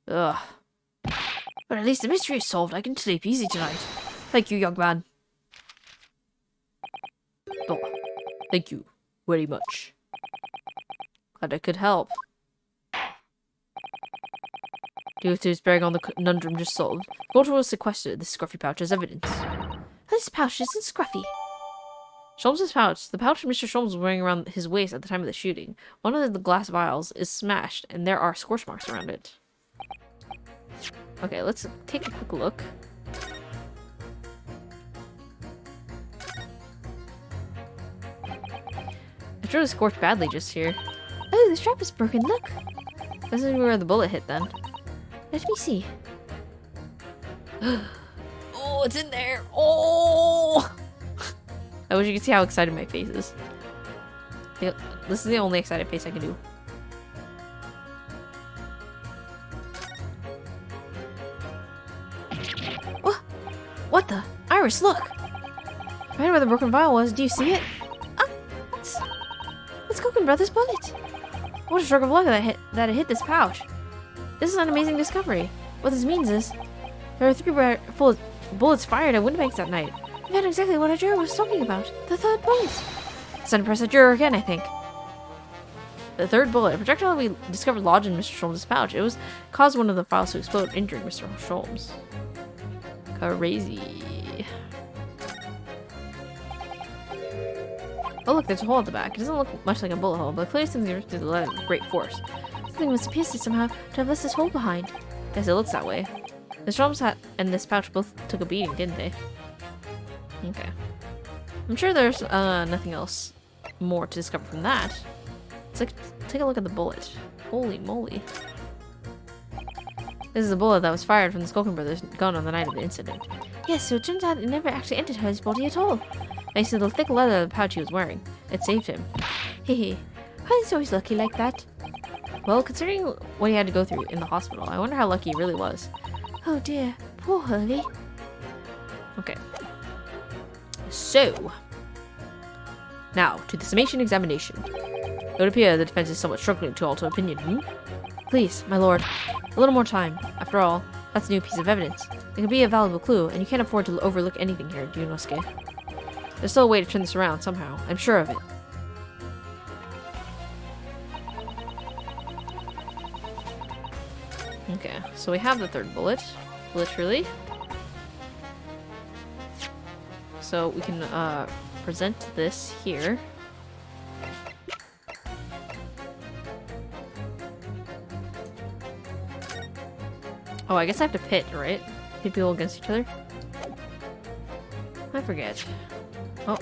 Ugh. But at least the mystery is solved. I can sleep easy tonight. Thank you, young man. Oh, thank you very much. Glad I could help. Due to his bearing on the conundrum just solved, Walter was sequestered this scruffy pouch as evidence. This pouch isn't scruffy. Sholmes' pouch, the pouch Mr. Sholmes was wearing around his waist at the time of the shooting. One of the glass vials is smashed, and there are scorch marks around it. Okay, let's take a quick look. It's really scorched badly just here. Oh, the strap is broken. Look. This is where the bullet hit then. Let me see. Oh, it's in there. Oh! I wish you could see how excited my face is. This is the only excited face I can do. What the? Iris, look. Right where the broken vial was. Do you see it? That's Coken Brothers' bullet. What a stroke of luck that it hit this pouch. This is an amazing discovery. What this means is, There are 3 bullets fired at Windibanks that night. we found exactly what our juror was talking about. The third bullet. Send a press that juror again, I think. The third bullet, a projectile we discovered lodged in Mr. Sholmes' pouch. It was caused one of the files to explode, injuring Mr. Sholmes. Crazy. Oh look, there's a hole at the back. It doesn't look much like a bullet hole, but clearly something through the lead with great force. Something must have pierced it somehow to have left this hole behind. Guess it looks that way. Mr. Sholmes' hat and this pouch both took a beating, didn't they? Okay. I'm sure there's nothing else more to discover from that. Let's take a look at the bullet. Holy moly. This is a bullet that was fired from the Skulkin brothers' gun on the night of the incident. Yes, so it turns out it never actually entered his body at all. Thanks to the thick leather of the pouch he was wearing. It saved him. Hehe. Harley's always lucky like that. Well, considering what he had to go through in the hospital, I wonder how lucky he really was. Oh dear, poor Hurley. Okay. So, now to the summation examination. It would appear the defense is somewhat struggling to alter opinion. Please, my lord, A little more time. After all, that's a new piece of evidence. It could be a valuable clue, and you can't afford to overlook anything here, Junosuke. There's still a way to turn this around somehow. I'm sure of it. Okay, so we have the third bullet, literally. So we can present this here. Oh, I guess I have to pit, right? Pit people against each other? I forget. Oh.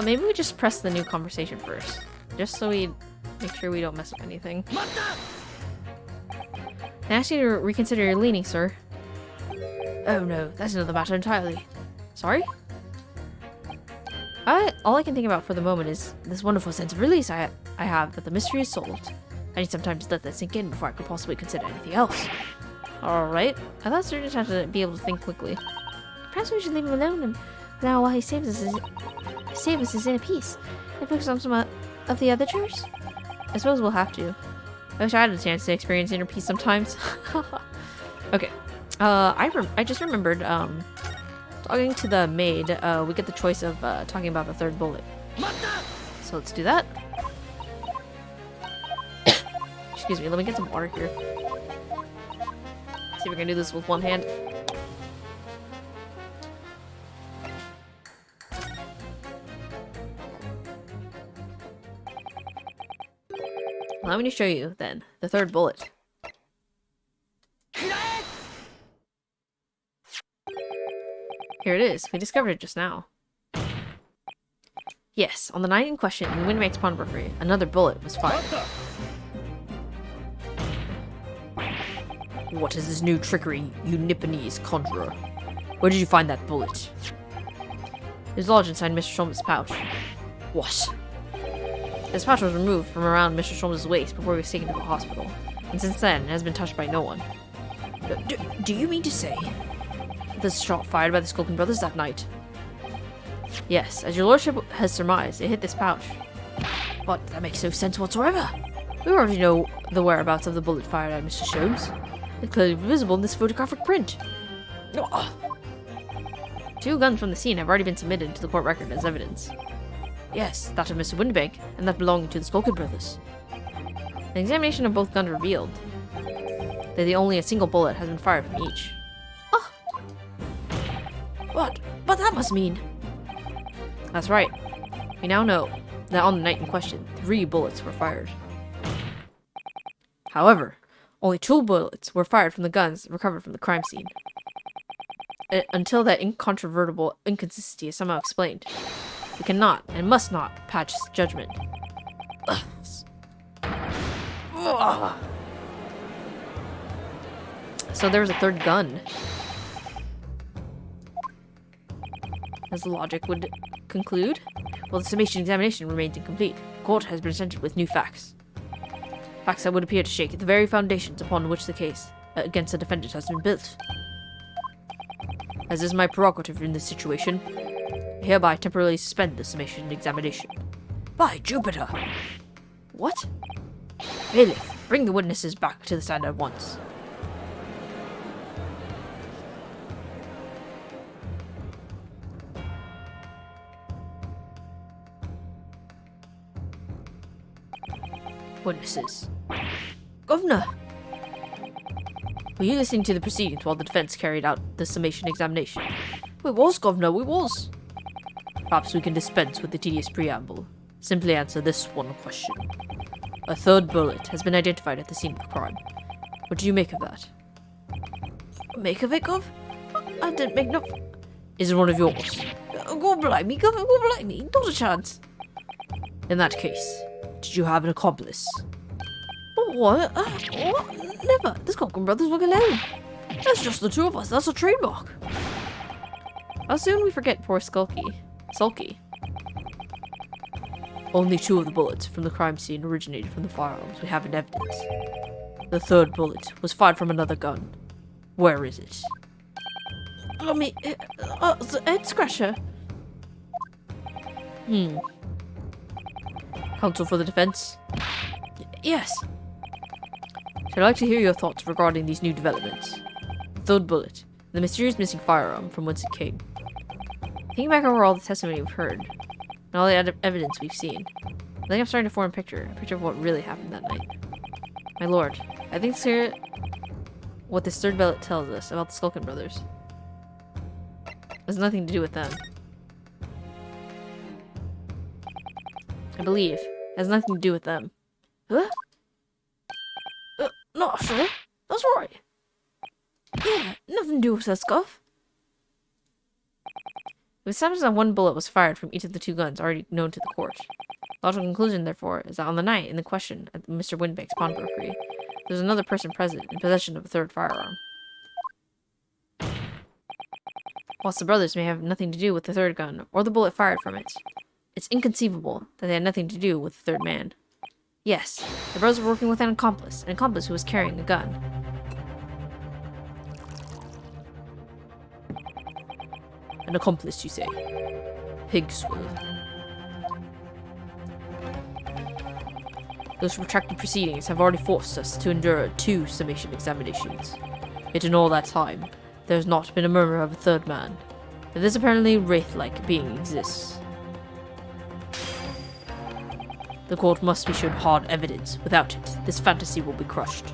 Maybe we just press the new conversation first. Just so we make sure we don't mess up anything. I ask you to reconsider your leaning, sir. Oh no, that's another matter entirely. Sorry? All I can think about for the moment is this wonderful sense of release I have that the mystery is solved. I need some time to let that sink in before I could possibly consider anything else. Alright. I thought Sir just had to be able to think quickly. Perhaps we should leave him alone and now while he saves us in a piece and focus on some of the other jurors. I suppose we'll have to. I wish I had a chance to experience inner peace sometimes. Okay. I just remembered, talking to the maid, we get the choice of talking about the third bullet. So let's do that. Excuse me, let me get some water here. See if we can do this with one hand. Allow me to show you, then, the third bullet. Here it is. We discovered it just now. Yes, on the night in question, in Windibank's pawnbrokery, another bullet was fired. What is this new trickery, you Nipponese conjurer? Where did you find that bullet? It was lodged inside Mr. Sholmes' pouch. What? This pouch was removed from around Mr. Sholmes' waist before he was taken to the hospital, and since then, it has been touched by no one. Do you mean to say this shot fired by the Skulking brothers that night? Yes, as your lordship has surmised, it hit this pouch. But that makes no sense whatsoever. We already know the whereabouts of the bullet fired at Mr. Sholmes. It's clearly visible in this photographic print. Oh. 2 guns from the scene have already been submitted to the court record as evidence. Yes, that of Mr. Windibank, and that belonging to the Skulking brothers. An examination of both guns revealed that only a single bullet has been fired from each. Oh! What? But that must mean... That's right. We now know that on the night in question, 3 bullets were fired. However, only 2 bullets were fired from the guns recovered from the crime scene. Until that incontrovertible inconsistency is somehow explained, we cannot and must not patch judgment. So there was a 3rd gun. As logic would conclude. Well, the summation examination remains incomplete. The court has been presented with new facts. Facts that would appear to shake the very foundations upon which the case against the defendant has been built. As is my prerogative in this situation, I hereby temporarily suspend the summation examination. By Jupiter! What? Bailiff, bring the witnesses back to the stand at once. Witnesses. Governor! Were you listening to the proceedings while the defense carried out the summation examination? We was, Governor, we was. Perhaps we can dispense with the tedious preamble. Simply answer this one question. A 3rd bullet has been identified at the scene of the crime. What do you make of that? Make of it, Gov? I didn't make no... Is it one of yours? Go blind me, Gov, go blind me. Not a chance. In that case, did you have an accomplice? What? What? Never. The Skulking brothers work alone. That's just the 2 of us. That's a trademark. How soon we forget poor Sulky. Only 2 of the bullets from the crime scene originated from the firearms we have in evidence. The 3rd bullet was fired from another gun. Where is it? I mean, the head scratcher. Counsel for the defense? Yes. I'd like to hear your thoughts regarding these new developments. The 3rd bullet, the mysterious missing firearm from whence it came. Thinking back over all the testimony we've heard, and all the evidence we've seen, I think I'm starting to form a picture of what really happened that night. My lord, I think it's clear what this 3rd bullet tells us about the Skulking brothers. It has nothing to do with them. I believe it has nothing to do with them. Huh? No, sure. That's right. Yeah, nothing to do with us, Gov. It seems that 1 bullet was fired from each of the 2 guns already known to the court. The logical conclusion, therefore, is that on the night in the question at Mr. Windibank's pawnbrokery, there was another person present in possession of a 3rd firearm. Whilst the brothers may have nothing to do with the 3rd gun or the bullet fired from it, it's inconceivable that they had nothing to do with the 3rd man. Yes, the brothers were working with an accomplice who was carrying a gun. An accomplice, you say? Pig's will. Those protracted proceedings have already forced us to endure 2 summation examinations. Yet in all that time, there has not been a murmur of a 3rd man. And this apparently wraith-like being exists. The court must be shown hard evidence. Without it, this fantasy will be crushed.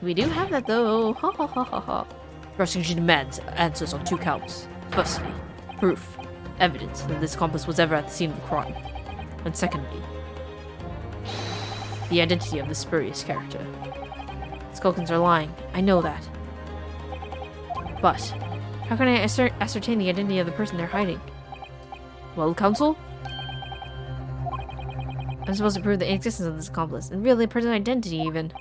We do have that, though. Ha ha ha ha ha. Prosecution demands answers on 2 counts. Firstly, proof, evidence that this accomplice was ever at the scene of the crime. And secondly, the identity of the spurious character. Skulkins are lying. I know that. But how can I ascertain the identity of the person they're hiding? Well, counsel? I'm supposed to prove the existence of this accomplice, and reveal the person's identity even.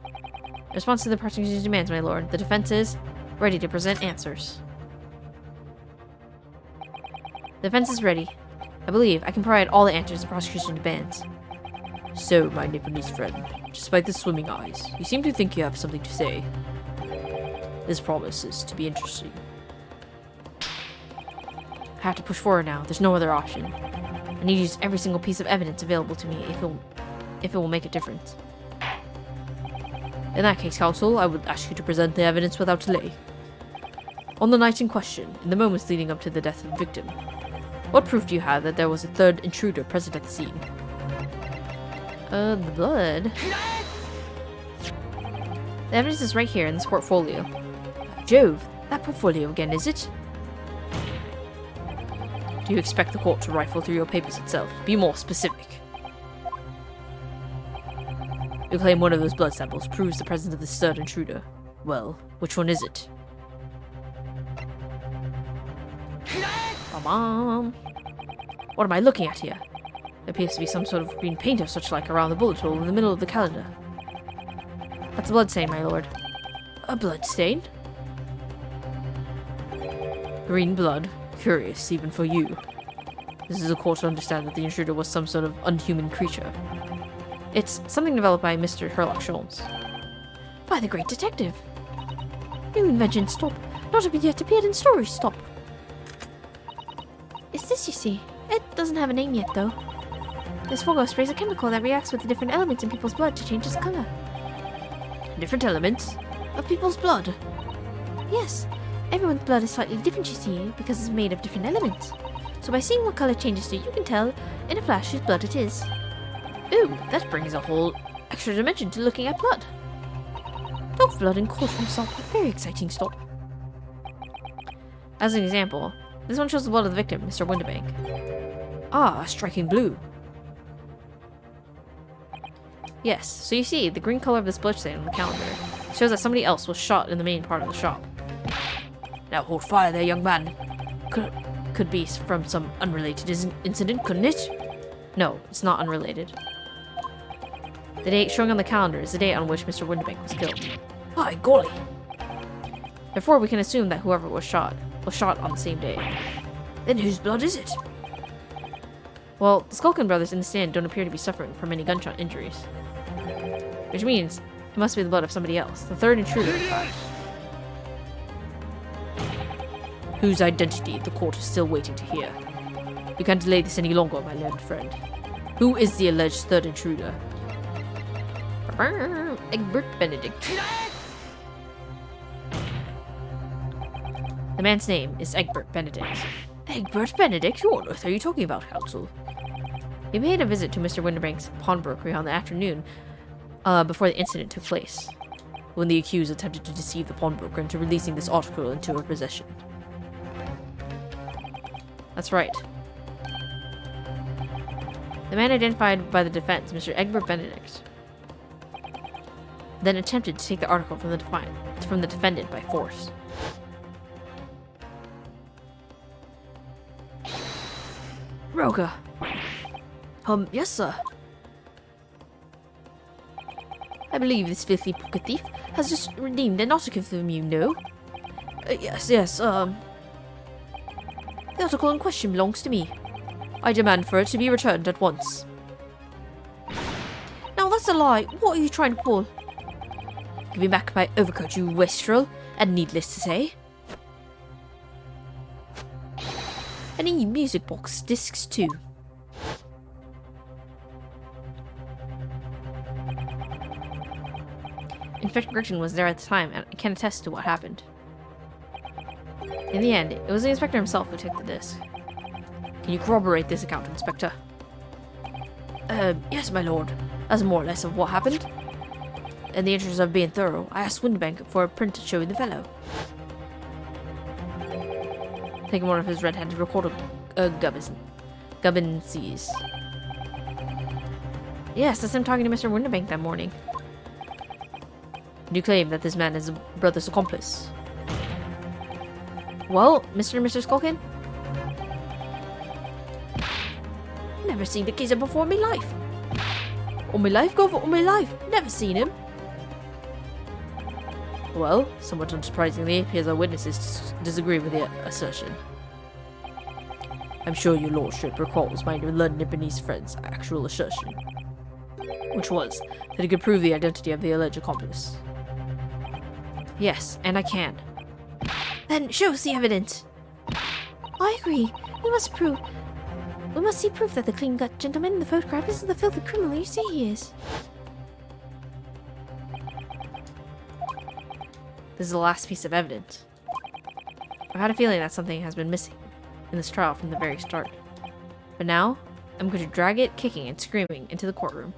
In response to the prosecution's demands, my lord, the defense is ready to present answers. The defense is ready. I believe I can provide all the answers the prosecution demands. So, my Nipponese friend, despite the swimming eyes, you seem to think you have something to say. This promises to be interesting. I have to push forward now. There's no other option. I need to use every single piece of evidence available to me if it will make a difference. In that case, counsel, I would ask you to present the evidence without delay. On the night in question, in the moments leading up to the death of the victim, what proof do you have that there was a third intruder present at the scene? The blood. The evidence is right here in this portfolio. Jove, that portfolio again, is it? Do you expect the court to rifle through your papers itself? Be more specific. You claim one of those blood samples proves the presence of this third intruder. Well, which one is it? Ba-bam. What am I looking at here? There appears to be some sort of green paint or such like around the bullet hole in the middle of the calendar. That's a blood stain, my lord. A blood stain? Green blood? Curious, even for you. This is a court to understand that the intruder was some sort of unhuman creature. It's something developed by Mr. Sherlock Holmes. By the great detective. New invention, stop. Not yet appeared in stories, stop. It's this, you see. It doesn't have a name yet, though. This Fogo sprays a chemical that reacts with the different elements in people's blood to change its color. Different elements? Of people's blood? Yes. Everyone's blood is slightly different, you see, because it's made of different elements. So by seeing what color changes to, you can tell in a flash whose blood it is. Ooh, that brings a whole extra dimension to looking at blood. Dog blood and courtroom stop. Very exciting stop. As an example, this one shows the blood of the victim, Mr. Winterbank. Ah, a striking blue. Yes, so you see, the green color of this blood stain on the calendar shows that somebody else was shot in the main part of the shop. Now hold fire there, young man. Could be from some unrelated incident, couldn't it? No, it's not unrelated. The date showing on the calendar is the date on which Mr. Winterbank was killed. By golly! Therefore, we can assume that whoever was shot on the same day. Then whose blood is it? Well, the Skulkin brothers in the stand don't appear to be suffering from any gunshot injuries. Which means it must be the blood of somebody else, the third intruder, in fact. Whose identity the court is still waiting to hear. You can't delay this any longer, my learned friend. Who is the alleged third intruder? Egbert Benedict. The man's name is Egbert Benedict. Egbert Benedict? Who on earth are you talking about, counsel? He made a visit to Mr. Winterbank's pawnbrokery on the afternoon before the incident took place, when the accused attempted to deceive the pawnbroker into releasing this article into her possession. That's right. The man identified by the defense, Mr. Egbert Benedict, then attempted to take the article from the defendant by force. Roga. Yes, sir. I believe this filthy pocket thief has just redeemed an article from you, no? Yes, the article in question belongs to me. I demand for it to be returned at once. Now that's a lie. What are you trying to pull? Give me back my overcoat, you wastrel, and needless to say. Any music box discs too. Inspector Gretchen was there at the time and can attest to what happened. In the end, it was the inspector himself who took the disc. Can you corroborate this account, Inspector? Yes, my lord. That's more or less of what happened. In the interest of being thorough, I asked Winterbank for a print to show the fellow. Taking one of his red-handed recorder gubbins sees. Yes, that's him talking to Mr. Winterbank that morning. You claim that this man is a brother's accomplice. Well, Mr. and Mr. Skulkin? Never seen the geezer before in my life. All my life, go for all my life. Never seen him. Well, somewhat unsurprisingly, it appears our witnesses disagree with the assertion. I'm sure your lordship recalls my London Nipponese friend's actual assertion. Which was that he could prove the identity of the alleged accomplice. Yes, and I can. Then show us the evidence. I agree. We must see proof that the clean-cut gentleman in the photograph isn't the filthy criminal you say he is. This is the last piece of evidence. I've had a feeling that something has been missing in this trial from the very start. But now, I'm going to drag it kicking and screaming into the courtroom.